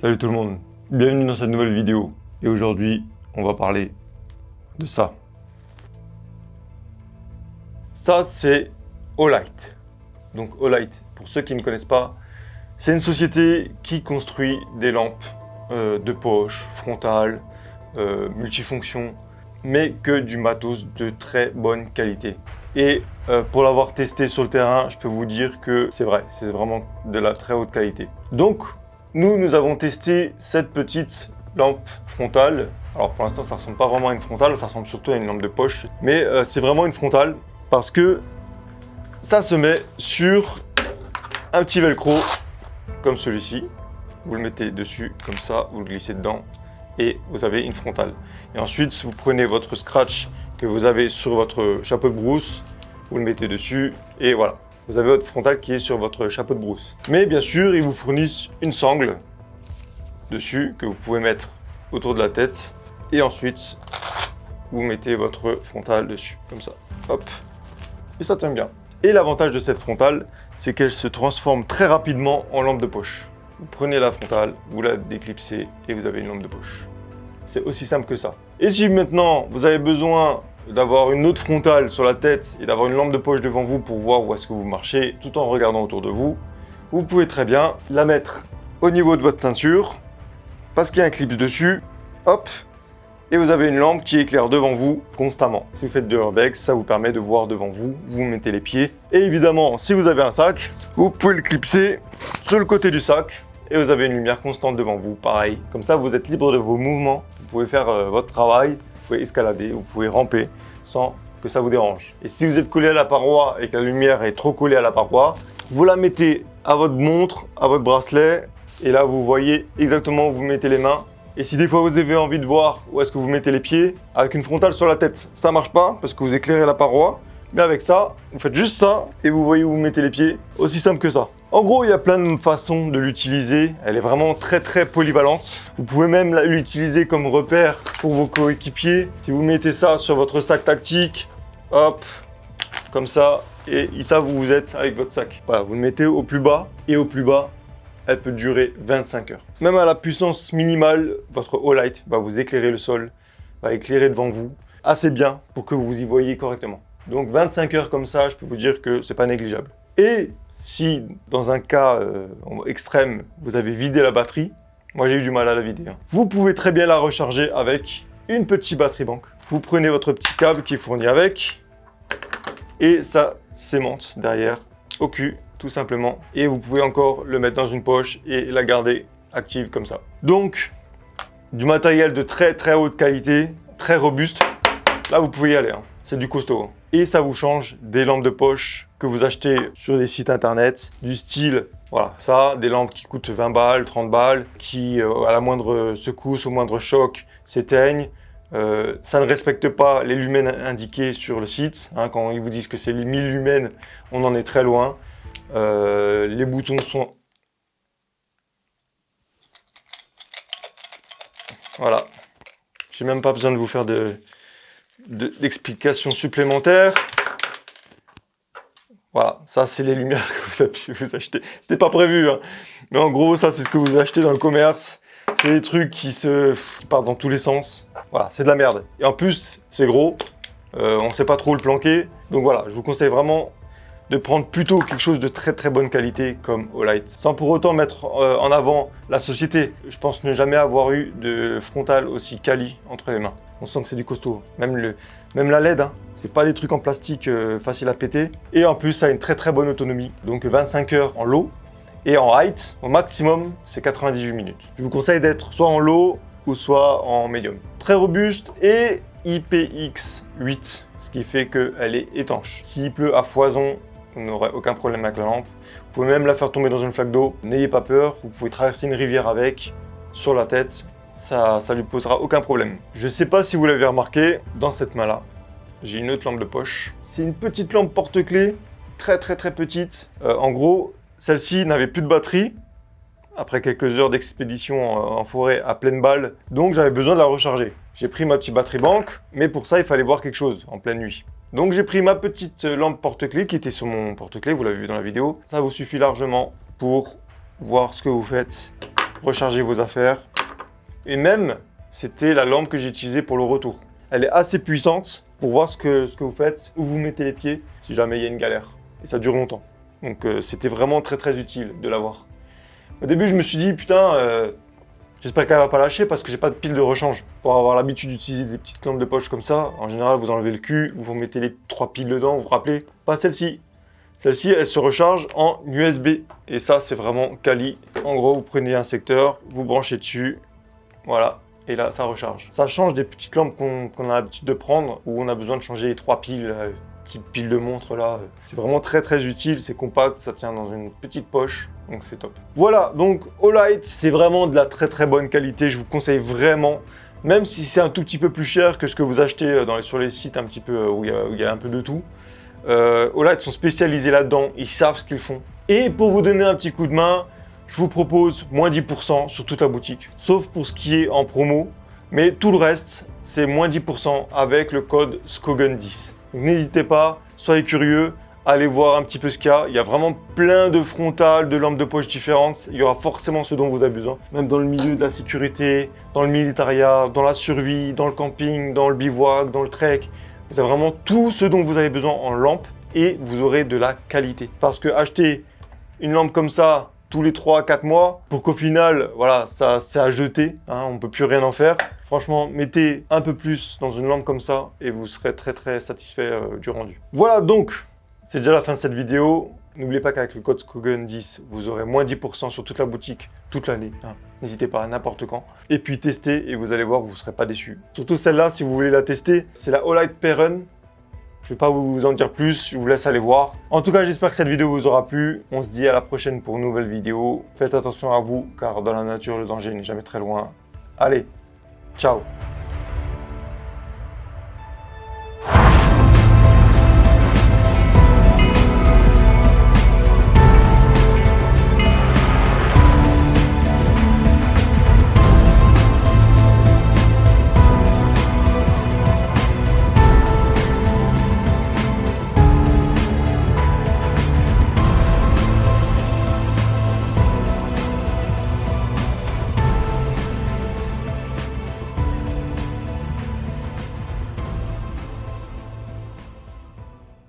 Salut tout le monde, bienvenue dans cette nouvelle vidéo. Et aujourd'hui, on va parler de ça. Ça, c'est Olight. Donc Olight, pour ceux qui ne connaissent pas, c'est une société qui construit des lampes de poche, frontales, multifonctions, mais que du matos de très bonne qualité. Et pour l'avoir testé sur le terrain, je peux vous dire que c'est vrai, c'est vraiment de la très haute qualité. Donc, nous avons testé cette petite lampe frontale. Alors pour l'instant, ça ressemble pas vraiment à une frontale, ça ressemble surtout à une lampe de poche. Mais c'est vraiment une frontale parce que ça se met sur un petit velcro comme celui-ci. Vous le mettez dessus comme ça, vous le glissez dedans et vous avez une frontale. Et ensuite, vous prenez votre scratch que vous avez sur votre chapeau de brousse, vous le mettez dessus et voilà. Vous avez votre frontale qui est sur votre chapeau de brousse. Mais bien sûr, ils vous fournissent une sangle dessus que vous pouvez mettre autour de la tête. Et ensuite, vous mettez votre frontale dessus, comme ça. Hop. Et ça tient bien. Et l'avantage de cette frontale, c'est qu'elle se transforme très rapidement en lampe de poche. Vous prenez la frontale, vous la déclipsez et vous avez une lampe de poche. C'est aussi simple que ça. Et si maintenant, vous avez besoin d'avoir une autre frontale sur la tête et d'avoir une lampe de poche devant vous pour voir où est-ce que vous marchez tout en regardant autour de vous, vous pouvez très bien la mettre au niveau de votre ceinture parce qu'il y a un clip dessus, hop, et vous avez une lampe qui éclaire devant vous constamment. Si vous faites de l'urbex, ça vous permet de voir devant vous, vous mettez les pieds. Et évidemment, si vous avez un sac, vous pouvez le clipser sur le côté du sac et vous avez une lumière constante devant vous, pareil. Comme ça, vous êtes libre de vos mouvements, vous pouvez faire votre travail. Vous pouvez escalader, vous pouvez ramper sans que ça vous dérange. Et si vous êtes collé à la paroi et que la lumière est trop collée à la paroi, vous la mettez à votre montre, à votre bracelet, et là vous voyez exactement où vous mettez les mains. Et si des fois vous avez envie de voir où est-ce que vous mettez les pieds, avec une frontale sur la tête, ça marche pas parce que vous éclairez la paroi. Mais avec ça, vous faites juste ça et vous voyez où vous mettez les pieds. Aussi simple que ça. En gros, il y a plein de façons de l'utiliser. Elle est vraiment très polyvalente. Vous pouvez même l'utiliser comme repère pour vos coéquipiers. Si vous mettez ça sur votre sac tactique, hop, comme ça, et ils savent où vous êtes avec votre sac. Voilà, vous le mettez au plus bas, et au plus bas, elle peut durer 25 heures. Même à la puissance minimale, votre Olight va vous éclairer le sol, va éclairer devant vous, assez bien pour que vous y voyez correctement. Donc 25 heures comme ça, je peux vous dire que c'est pas négligeable. Et si dans un cas extrême, vous avez vidé la batterie, moi j'ai eu du mal à la vider, vous pouvez très bien la recharger avec une petite batterie banque. Vous prenez votre petit câble qui est fourni avec et ça s'aimante derrière au cul tout simplement. Et vous pouvez encore le mettre dans une poche et la garder active comme ça. Donc du matériel de très haute qualité, très robuste. Là vous pouvez y aller, c'est du costaud. Et ça vous change des lampes de poche que vous achetez sur des sites internet, du style, voilà, ça, des lampes qui coûtent 20 balles, 30 balles, qui à la moindre secousse, au moindre choc, s'éteignent. Ça ne respecte pas les lumens indiqués sur le site. Quand ils vous disent que c'est les 1000 lumens, on en est très loin. Les boutons sont... Voilà. J'ai même pas besoin de vous faire d'explications supplémentaires. Voilà, ça c'est les lumières que vous achetez. C'était pas prévu, mais en gros ça c'est ce que vous achetez dans le commerce. C'est des trucs qui partent dans tous les sens. Voilà, c'est de la merde. Et en plus c'est gros, on sait pas trop le planquer. Donc voilà, je vous conseille vraiment de prendre plutôt quelque chose de très bonne qualité comme Olight. Sans pour autant mettre en avant la société. Je pense ne jamais avoir eu de frontale aussi quali entre les mains. On sent que c'est du costaud. Même la LED, c'est pas des trucs en plastique faciles à péter. Et en plus, ça a une très bonne autonomie. Donc 25 heures en low. Et en height, au maximum, c'est 98 minutes. Je vous conseille d'être soit en low ou soit en medium. Très robuste et IPX8, ce qui fait qu'elle est étanche. S'il pleut à foison, vous n'aurez aucun problème avec la lampe. Vous pouvez même la faire tomber dans une flaque d'eau. N'ayez pas peur, vous pouvez traverser une rivière avec, sur la tête. Ça lui posera aucun problème. Je ne sais pas si vous l'avez remarqué, dans cette main-là, j'ai une autre lampe de poche. C'est une petite lampe porte-clés, très petite. En gros, celle-ci n'avait plus de batterie, après quelques heures d'expédition en forêt à pleine balle, donc j'avais besoin de la recharger. J'ai pris ma petite batterie banque, mais pour ça, il fallait voir quelque chose en pleine nuit. Donc j'ai pris ma petite lampe porte-clés qui était sur mon porte-clés, vous l'avez vu dans la vidéo. Ça vous suffit largement pour voir ce que vous faites recharger vos affaires. Et même, c'était la lampe que j'ai utilisée pour le retour. Elle est assez puissante pour voir ce que vous faites, où vous mettez les pieds, si jamais il y a une galère. Et ça dure longtemps. Donc c'était vraiment très utile de l'avoir. Au début, je me suis dit, putain, j'espère qu'elle va pas lâcher parce que j'ai pas de pile de rechange. Pour avoir l'habitude d'utiliser des petites lampes de poche comme ça, en général, vous enlevez le cul, vous mettez les 3 piles dedans, vous vous rappelez. Pas celle-ci. Celle-ci, elle se recharge en USB. Et ça, c'est vraiment quali. En gros, vous prenez un secteur, vous branchez dessus. Voilà. Et là, ça recharge. Ça change des petites lampes qu'on a l'habitude de prendre, où on a besoin de changer les 3 piles, type pile de montre là. C'est vraiment très utile, c'est compact, ça tient dans une petite poche, donc c'est top. Voilà, donc Olight, c'est vraiment de la très bonne qualité, je vous conseille vraiment, même si c'est un tout petit peu plus cher que ce que vous achetez sur les sites un petit peu où il y a un peu de tout. Olight sont spécialisés là-dedans, ils savent ce qu'ils font. Et pour vous donner un petit coup de main, je vous propose moins 10% sur toute la boutique, sauf pour ce qui est en promo, mais tout le reste, c'est moins 10% avec le code SKOGEN10. N'hésitez pas, soyez curieux, allez voir un petit peu ce qu'il y a. Il y a vraiment plein de frontales, de lampes de poche différentes. Il y aura forcément ce dont vous avez besoin. Même dans le milieu de la sécurité, dans le militaria, dans la survie, dans le camping, dans le bivouac, dans le trek. Vous avez vraiment tout ce dont vous avez besoin en lampe et vous aurez de la qualité. Parce que acheter une lampe comme ça tous les 3-4 mois, pour qu'au final, voilà, ça c'est à jeter, hein, on ne peut plus rien en faire. Franchement, mettez un peu plus dans une lampe comme ça et vous serez très satisfait du rendu. Voilà, donc, c'est déjà la fin de cette vidéo. N'oubliez pas qu'avec le code SKOGEN10, vous aurez moins 10% sur toute la boutique, toute l'année. Hein. N'hésitez pas, n'importe quand. Et puis testez et vous allez voir que vous ne serez pas déçus. Surtout celle-là, si vous voulez la tester, c'est la Olight Perun. Je ne vais pas vous en dire plus, je vous laisse aller voir. En tout cas, j'espère que cette vidéo vous aura plu. On se dit à la prochaine pour une nouvelle vidéo. Faites attention à vous, car dans la nature, le danger n'est jamais très loin. Allez, ciao!